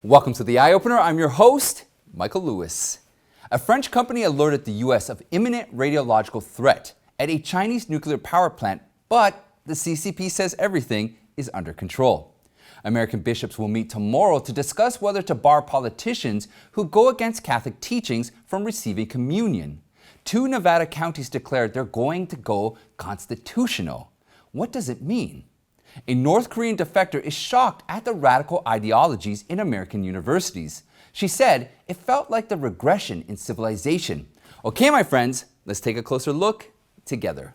Welcome to The Eye Opener. I'm your host, Michael Lewis. A French company alerted the U.S. of imminent radiological threat at a Chinese nuclear power plant, but the CCP says everything is under control. American bishops will meet tomorrow to discuss whether to bar politicians who go against Catholic teachings from receiving communion. 2 Nevada counties declared they're going to go constitutional. What does it mean? A North Korean defector is shocked at the radical ideologies in American universities. She said it felt like the regression in civilization. Okay, my friends, let's take a closer look together.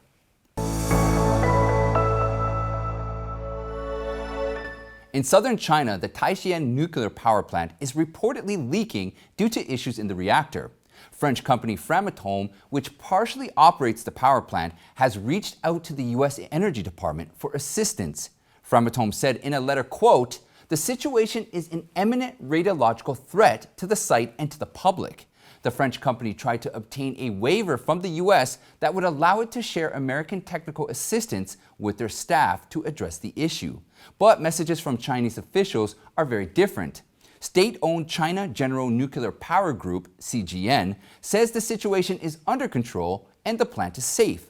In southern China, the Taishan nuclear power plant is reportedly leaking due to issues in the reactor. French company Framatome, which partially operates the power plant, has reached out to the U.S. Energy Department for assistance. Framatome said in a letter, quote, "The situation is an imminent radiological threat to the site and to the public." The French company tried to obtain a waiver from the U.S. that would allow it to share American technical assistance with their staff to address the issue. But messages from Chinese officials are very different. State-owned China General Nuclear Power Group, CGN, says the situation is under control and the plant is safe.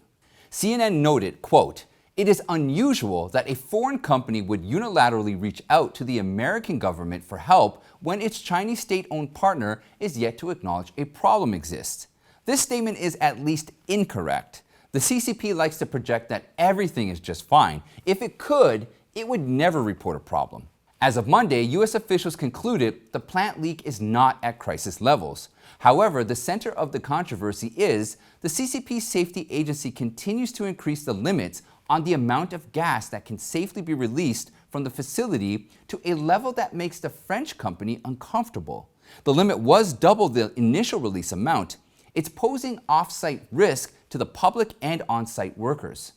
CNN noted, quote, "It is unusual that a foreign company would unilaterally reach out to the American government for help when its Chinese state-owned partner is yet to acknowledge a problem exists. This statement is at least incorrect. The CCP likes to project that everything is just fine. If it could, it would never report a problem." As of Monday, U.S. officials concluded the plant leak is not at crisis levels. However, the center of the controversy is the CCP safety agency continues to increase the limits on the amount of gas that can safely be released from the facility to a level that makes the French company uncomfortable. The limit was double the initial release amount. It's posing off-site risk to the public and on-site workers.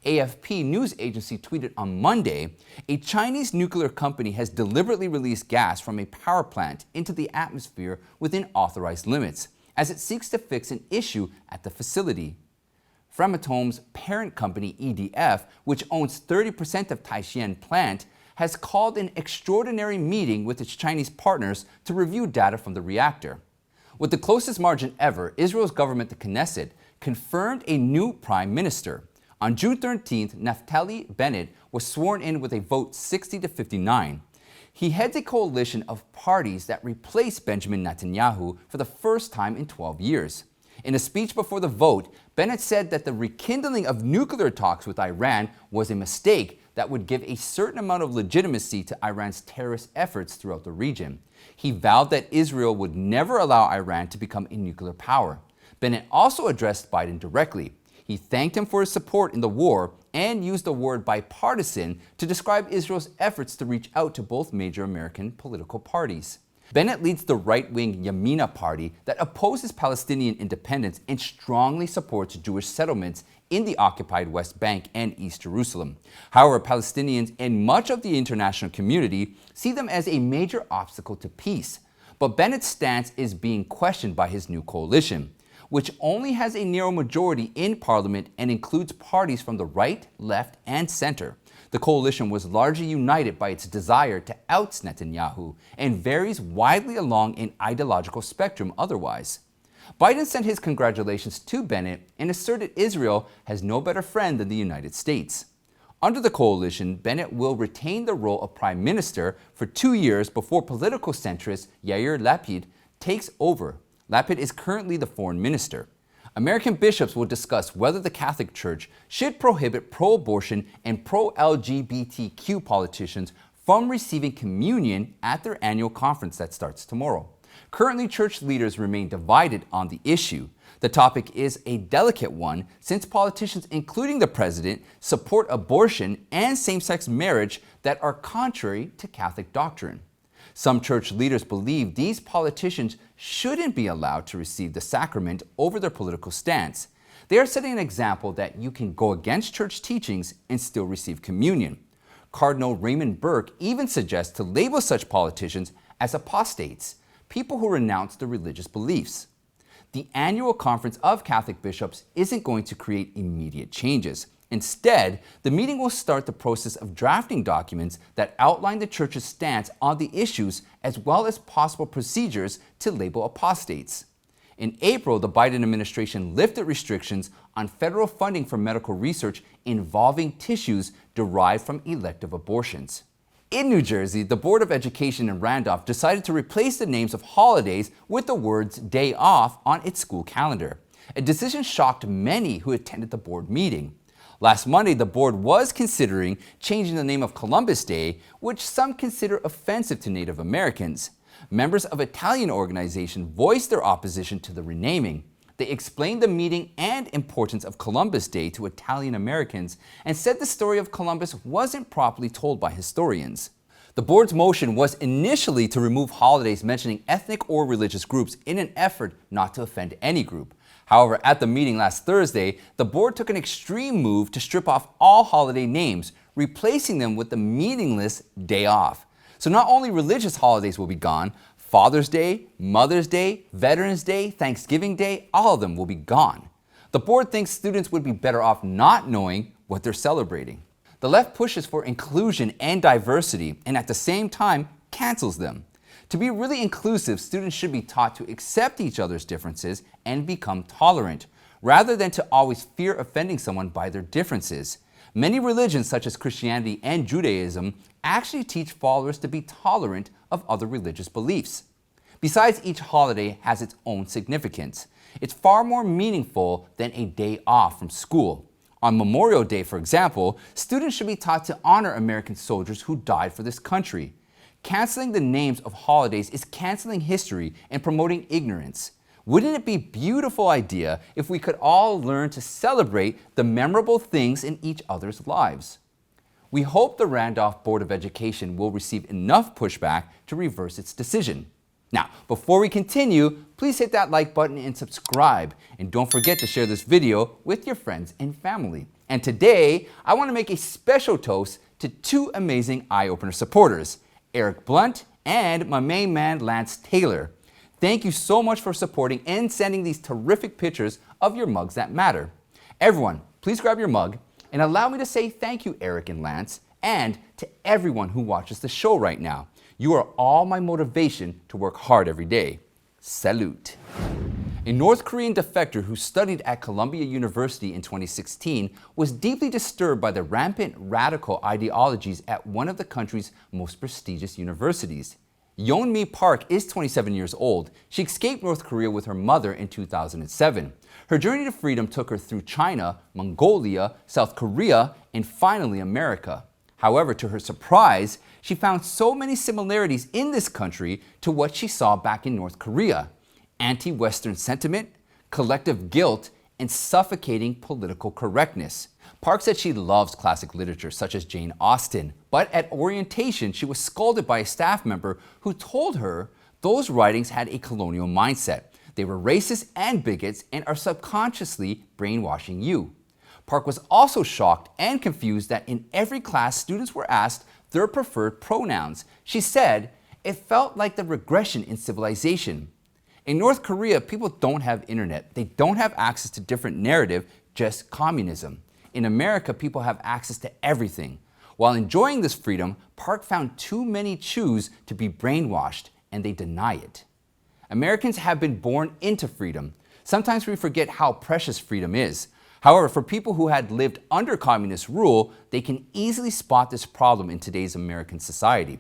AFP news agency tweeted on Monday, a Chinese nuclear company has deliberately released gas from a power plant into the atmosphere within authorized limits, as it seeks to fix an issue at the facility. Framatome's parent company EDF, which owns 30% of Taishan plant, has called an extraordinary meeting with its Chinese partners to review data from the reactor. With the closest margin ever, Israel's government, the Knesset, confirmed a new prime minister. On June 13th, Naftali Bennett was sworn in with a vote 60-59. He heads a coalition of parties that replaced Benjamin Netanyahu for the first time in 12 years. In a speech before the vote, Bennett said that the rekindling of nuclear talks with Iran was a mistake that would give a certain amount of legitimacy to Iran's terrorist efforts throughout the region. He vowed that Israel would never allow Iran to become a nuclear power. Bennett also addressed Biden directly. He thanked him for his support in the war and used the word bipartisan to describe Israel's efforts to reach out to both major American political parties. Bennett leads the right-wing Yamina party that opposes Palestinian independence and strongly supports Jewish settlements in the occupied West Bank and East Jerusalem. However, Palestinians and much of the international community see them as a major obstacle to peace. But Bennett's stance is being questioned by his new coalition, which only has a narrow majority in parliament and includes parties from the right, left, and center. The coalition was largely united by its desire to oust Netanyahu and varies widely along an ideological spectrum otherwise. Biden sent his congratulations to Bennett and asserted Israel has no better friend than the United States. Under the coalition, Bennett will retain the role of prime minister for 2 years before political centrist Yair Lapid takes over. Lapid is currently the foreign minister. American bishops will discuss whether the Catholic Church should prohibit pro-abortion and pro-LGBTQ politicians from receiving communion at their annual conference that starts tomorrow. Currently, church leaders remain divided on the issue. The topic is a delicate one since politicians, including the president, support abortion and same-sex marriage that are contrary to Catholic doctrine. Some church leaders believe these politicians shouldn't be allowed to receive the sacrament over their political stance. They are setting an example that you can go against church teachings and still receive communion. Cardinal Raymond Burke even suggests to label such politicians as apostates, people who renounce their religious beliefs. The annual conference of Catholic bishops isn't going to create immediate changes. Instead, the meeting will start the process of drafting documents that outline the church's stance on the issues as well as possible procedures to label apostates. In April, the Biden administration lifted restrictions on federal funding for medical research involving tissues derived from elective abortions. In New Jersey, the Board of Education in Randolph decided to replace the names of holidays with the words day off on its school calendar. A decision shocked many who attended the board meeting. Last Monday, the board was considering changing the name of Columbus Day, which some consider offensive to Native Americans. Members of Italian organizations voiced their opposition to the renaming. They explained the meaning and importance of Columbus Day to Italian Americans and said the story of Columbus wasn't properly told by historians. The board's motion was initially to remove holidays mentioning ethnic or religious groups in an effort not to offend any group. However, at the meeting last Thursday, the board took an extreme move to strip off all holiday names, replacing them with the meaningless day off. So not only religious holidays will be gone, Father's Day, Mother's Day, Veterans Day, Thanksgiving Day, all of them will be gone. The board thinks students would be better off not knowing what they're celebrating. The left pushes for inclusion and diversity and at the same time cancels them. To be really inclusive, students should be taught to accept each other's differences and become tolerant, rather than to always fear offending someone by their differences. Many religions, such as Christianity and Judaism, actually teach followers to be tolerant of other religious beliefs. Besides, each holiday has its own significance. It's far more meaningful than a day off from school. On Memorial Day, for example, students should be taught to honor American soldiers who died for this country. Canceling the names of holidays is canceling history and promoting ignorance. Wouldn't it be a beautiful idea if we could all learn to celebrate the memorable things in each other's lives? We hope the Randolph Board of Education will receive enough pushback to reverse its decision. Now, before we continue, please hit that like button and subscribe. And don't forget to share this video with your friends and family. And today, I want to make a special toast to two amazing Eye Opener supporters, Eric Blunt and my main man, Lance Taylor. Thank you so much for supporting and sending these terrific pictures of your mugs that matter. Everyone, please grab your mug and allow me to say thank you, Eric and Lance, and to everyone who watches the show right now. You are all my motivation to work hard every day. Salute. A North Korean defector who studied at Columbia University in 2016 was deeply disturbed by the rampant radical ideologies at one of the country's most prestigious universities. Yeonmi Park is 27 years old. She escaped North Korea with her mother in 2007. Her journey to freedom took her through China, Mongolia, South Korea, and finally America. However, to her surprise, she found so many similarities in this country to what she saw back in North Korea. Anti-Western sentiment, collective guilt, and suffocating political correctness. Park said she loves classic literature such as Jane Austen, but at orientation she was scolded by a staff member who told her those writings had a colonial mindset. They were racist and bigots and are subconsciously brainwashing you. Park was also shocked and confused that in every class students were asked their preferred pronouns. She said, "It felt like the regression in civilization." In North Korea, people don't have internet. They don't have access to different narrative, just communism. In America, people have access to everything. While enjoying this freedom, Park found too many Jews to be brainwashed, and they deny it. Americans have been born into freedom. Sometimes we forget how precious freedom is. However, for people who had lived under communist rule, they can easily spot this problem in today's American society.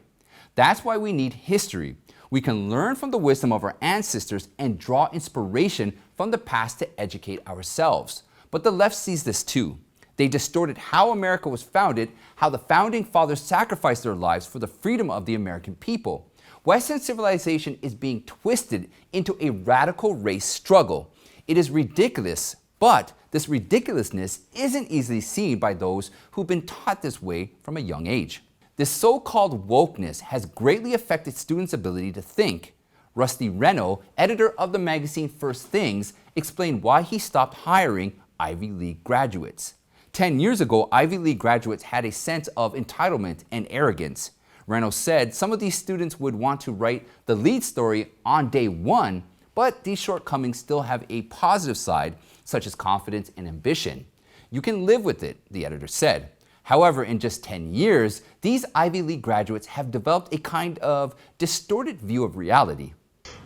That's why we need history. We can learn from the wisdom of our ancestors and draw inspiration from the past to educate ourselves. But the left sees this too. They distorted how America was founded, how the founding fathers sacrificed their lives for the freedom of the American people. Western civilization is being twisted into a radical race struggle. It is ridiculous, but this ridiculousness isn't easily seen by those who've been taught this way from a young age. This so-called wokeness has greatly affected students' ability to think. Rusty Reno, editor of the magazine First Things, explained why he stopped hiring Ivy League graduates. 10 years ago, Ivy League graduates had a sense of entitlement and arrogance. Reno said some of these students would want to write the lead story on day one, but these shortcomings still have a positive side, such as confidence and ambition. You can live with it, the editor said. However, in just 10 years, these Ivy League graduates have developed a kind of distorted view of reality.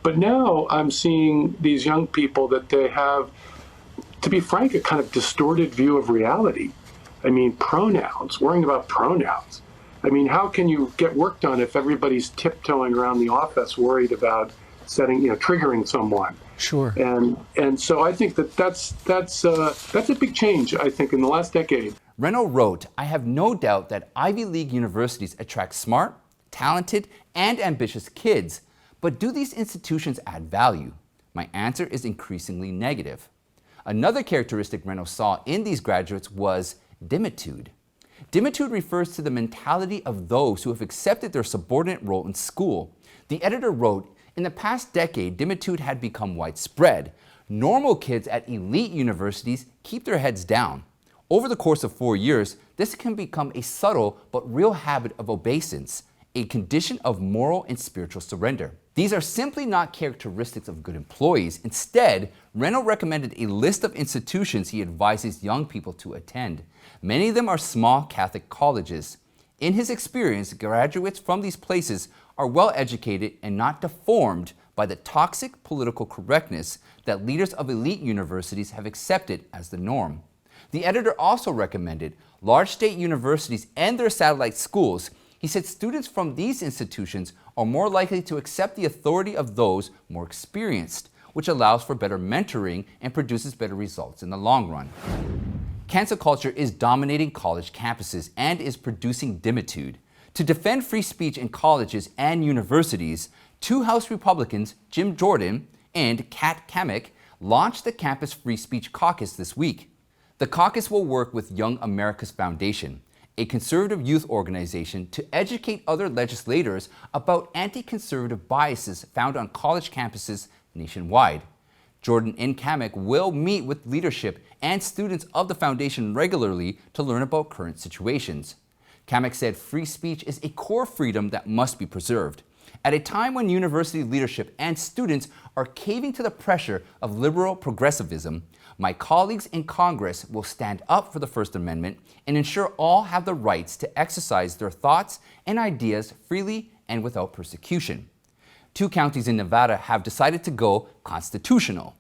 But now I'm seeing these young people that they have, to be frank, a kind of distorted view of reality. I mean, pronouns, worrying about pronouns. I mean, how can you get work done if everybody's tiptoeing around the office worried about triggering someone? Sure. And so I think that's a big change, I think, in the last decade. Renault wrote, "I have no doubt that Ivy League universities attract smart, talented, and ambitious kids. But do these institutions add value? My answer is increasingly negative." Another characteristic Renault saw in these graduates was dimitude. Dimitude refers to the mentality of those who have accepted their subordinate role in school. The editor wrote, "In the past decade, dimitude had become widespread. Normal kids at elite universities keep their heads down. Over the course of 4 years, this can become a subtle but real habit of obeisance, a condition of moral and spiritual surrender." These are simply not characteristics of good employees. Instead, Renault recommended a list of institutions he advises young people to attend. Many of them are small Catholic colleges. In his experience, graduates from these places are well educated and not deformed by the toxic political correctness that leaders of elite universities have accepted as the norm. The editor also recommended large state universities and their satellite schools. He said students from these institutions are more likely to accept the authority of those more experienced, which allows for better mentoring and produces better results in the long run. Cancel culture is dominating college campuses and is producing dimitude. To defend free speech in colleges and universities, two House Republicans, Jim Jordan and Kat Cammack, launched the Campus Free Speech Caucus this week. The caucus will work with Young America's Foundation, a conservative youth organization, to educate other legislators about anti-conservative biases found on college campuses nationwide. Jordan and Cammack will meet with leadership and students of the foundation regularly to learn about current situations. Cammack said free speech is a core freedom that must be preserved. At a time when university leadership and students are caving to the pressure of liberal progressivism, my colleagues in Congress will stand up for the First Amendment and ensure all have the rights to exercise their thoughts and ideas freely and without persecution. 2 counties in Nevada have decided to go constitutional.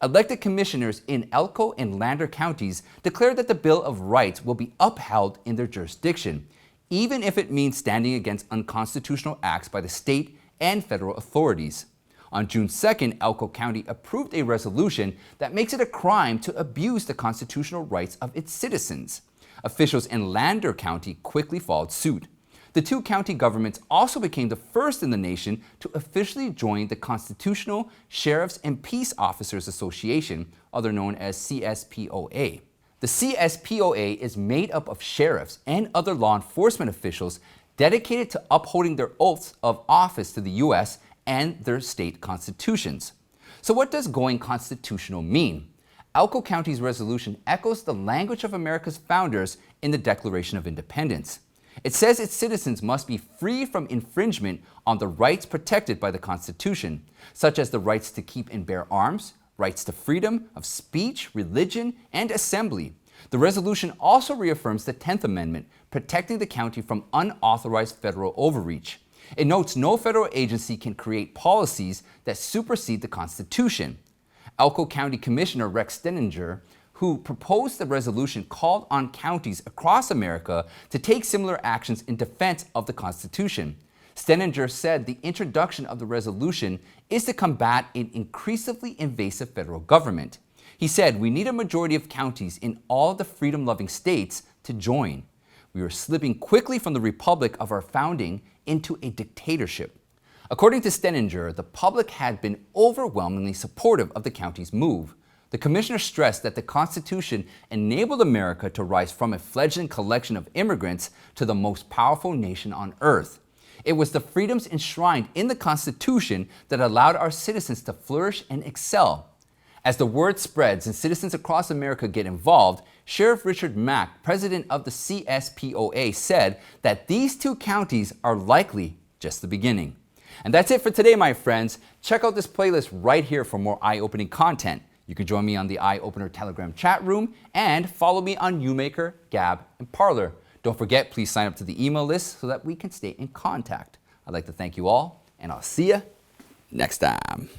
Elected commissioners in Elko and Lander counties declared that the Bill of Rights will be upheld in their jurisdiction, even if it means standing against unconstitutional acts by the state and federal authorities. On June 2nd, Elko County approved a resolution that makes it a crime to abuse the constitutional rights of its citizens. Officials in Lander County quickly followed suit. The 2 county governments also became the first in the nation to officially join the Constitutional Sheriffs and Peace Officers Association, otherwise known as CSPOA. The CSPOA is made up of sheriffs and other law enforcement officials dedicated to upholding their oaths of office to the U.S. and their state constitutions. So what does going constitutional mean? Elko County's resolution echoes the language of America's founders in the Declaration of Independence. It says its citizens must be free from infringement on the rights protected by the Constitution, such as the rights to keep and bear arms, rights to freedom of speech, religion, and assembly. The resolution also reaffirms the 10th Amendment, protecting the county from unauthorized federal overreach. It notes no federal agency can create policies that supersede the Constitution. Elko County Commissioner Rex Steninger, who proposed the resolution, called on counties across America to take similar actions in defense of the Constitution. Steninger said the introduction of the resolution is to combat an increasingly invasive federal government. He said, "We need a majority of counties in all of the freedom-loving states to join. We are slipping quickly from the republic of our founding into a dictatorship." According to Steninger, the public had been overwhelmingly supportive of the county's move. The commissioner stressed that the Constitution enabled America to rise from a fledgling collection of immigrants to the most powerful nation on earth. It was the freedoms enshrined in the Constitution that allowed our citizens to flourish and excel. As the word spreads and citizens across America get involved, Sheriff Richard Mack, president of the CSPOA, said that these 2 counties are likely just the beginning. And that's it for today, my friends. Check out this playlist right here for more eye-opening content. You can join me on the Eye Opener Telegram chat room and follow me on YouMaker, Gab, and Parler. Don't forget, please sign up to the email list so that we can stay in contact. I'd like to thank you all, and I'll see you next time.